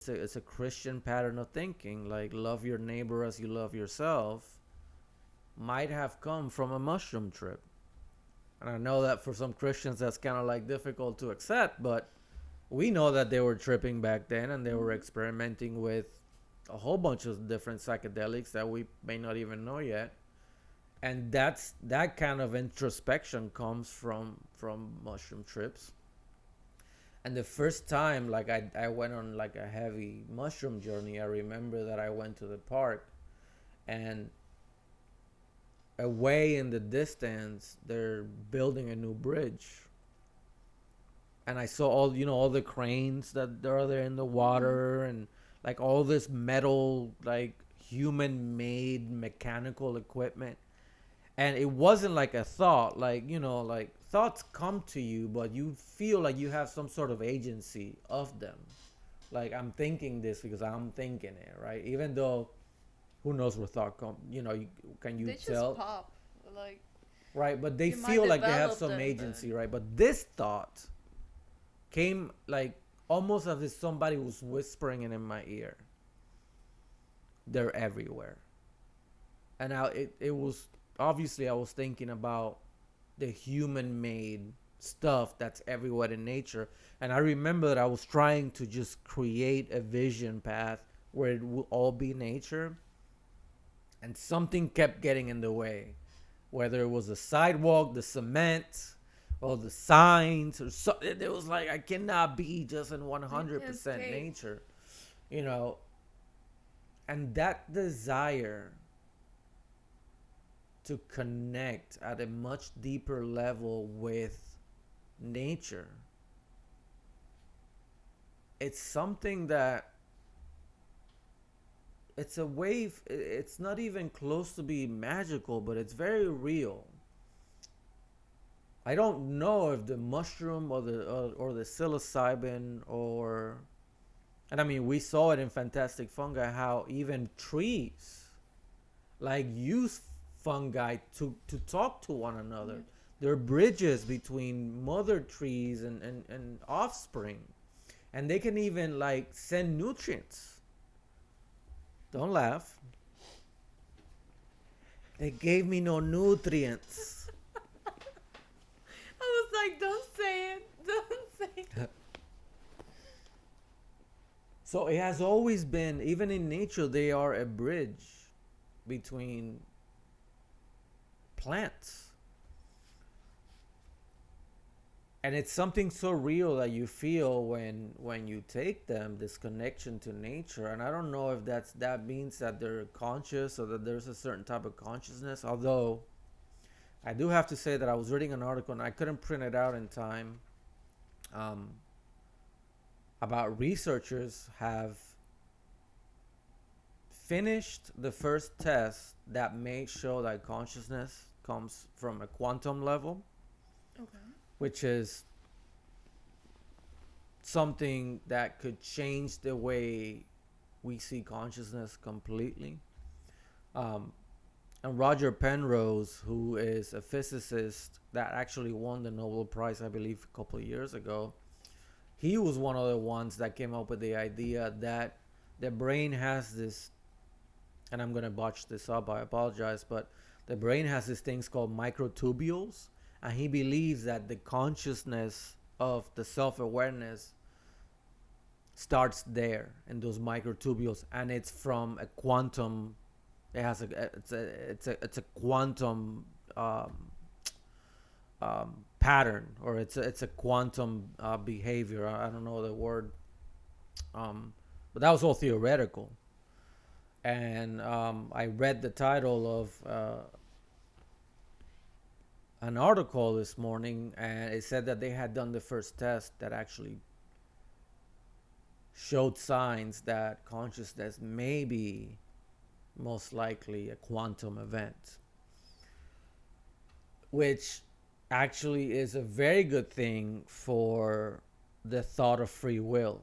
it's a Christian pattern of thinking, like love your neighbor as you love yourself, might have come from a mushroom trip. And I know that for some Christians that's kind of like difficult to accept, but we know that they were tripping back then and they were experimenting with a whole bunch of different psychedelics that we may not even know yet. And that kind of introspection comes from mushroom trips. And the first time like I went on like a heavy mushroom journey, I remember that I went to the park, and away in the distance they're building a new bridge, and I saw all the cranes that are there in the water, and like all this metal, like human made mechanical equipment. And it wasn't like a thought, like like thoughts come to you, but you feel like you have some sort of agency of them. Like, I'm thinking this because I'm thinking it, right? Even though who knows where thought come, can you They just tell? pop. Like, Right, but they you might feel like they have develop some them, but agency, right? But this thought came like almost as if somebody was whispering it in my ear. They're everywhere. And now it was obviously, I was thinking about the human made stuff that's everywhere in nature. And I remember that I was trying to just create a vision path where it will all be nature, and something kept getting in the way, whether it was the sidewalk, the cement, or the signs, or so. It was like I cannot be just in you can't 100% escape. nature, you know. And that desire to connect at a much deeper level with nature, it's something that, it's a wave. It's not even close to being magical, but it's very real. I don't know if the mushroom or the psilocybin, or, and I mean, we saw it in Fantastic Fungi how even trees like use fungi to talk to one another. Yeah. They're bridges between mother trees and offspring, and they can even like send nutrients. Don't laugh. They gave me no nutrients. I was like, don't say it. Don't say it. So it has always been, even in nature, they are a bridge between plants. And it's something so real that you feel when you take them, this connection to nature. And I don't know if that means that they're conscious or that there's a certain type of consciousness. Although I do have to say that I was reading an article and I couldn't print it out in time, um, about researchers have finished the first test that may show that consciousness comes from a quantum level, Okay. which is something that could change the way we see consciousness completely. Um, and Roger Penrose, who is a physicist that actually won the Nobel Prize, I believe, a couple of years ago, he was one of the ones that came up with the idea that the brain has this, and I'm going to botch this up, I apologize, but the brain has these things called microtubules, and he believes that the consciousness of the self-awareness starts there in those microtubules, and it's from a quantum, it has it's a quantum pattern, or it's a quantum behavior. I don't know the word, but that was all theoretical. And I read the title of an article this morning, and it said that they had done the first test that actually showed signs that consciousness may be most likely a quantum event, which actually is a very good thing for the thought of free will.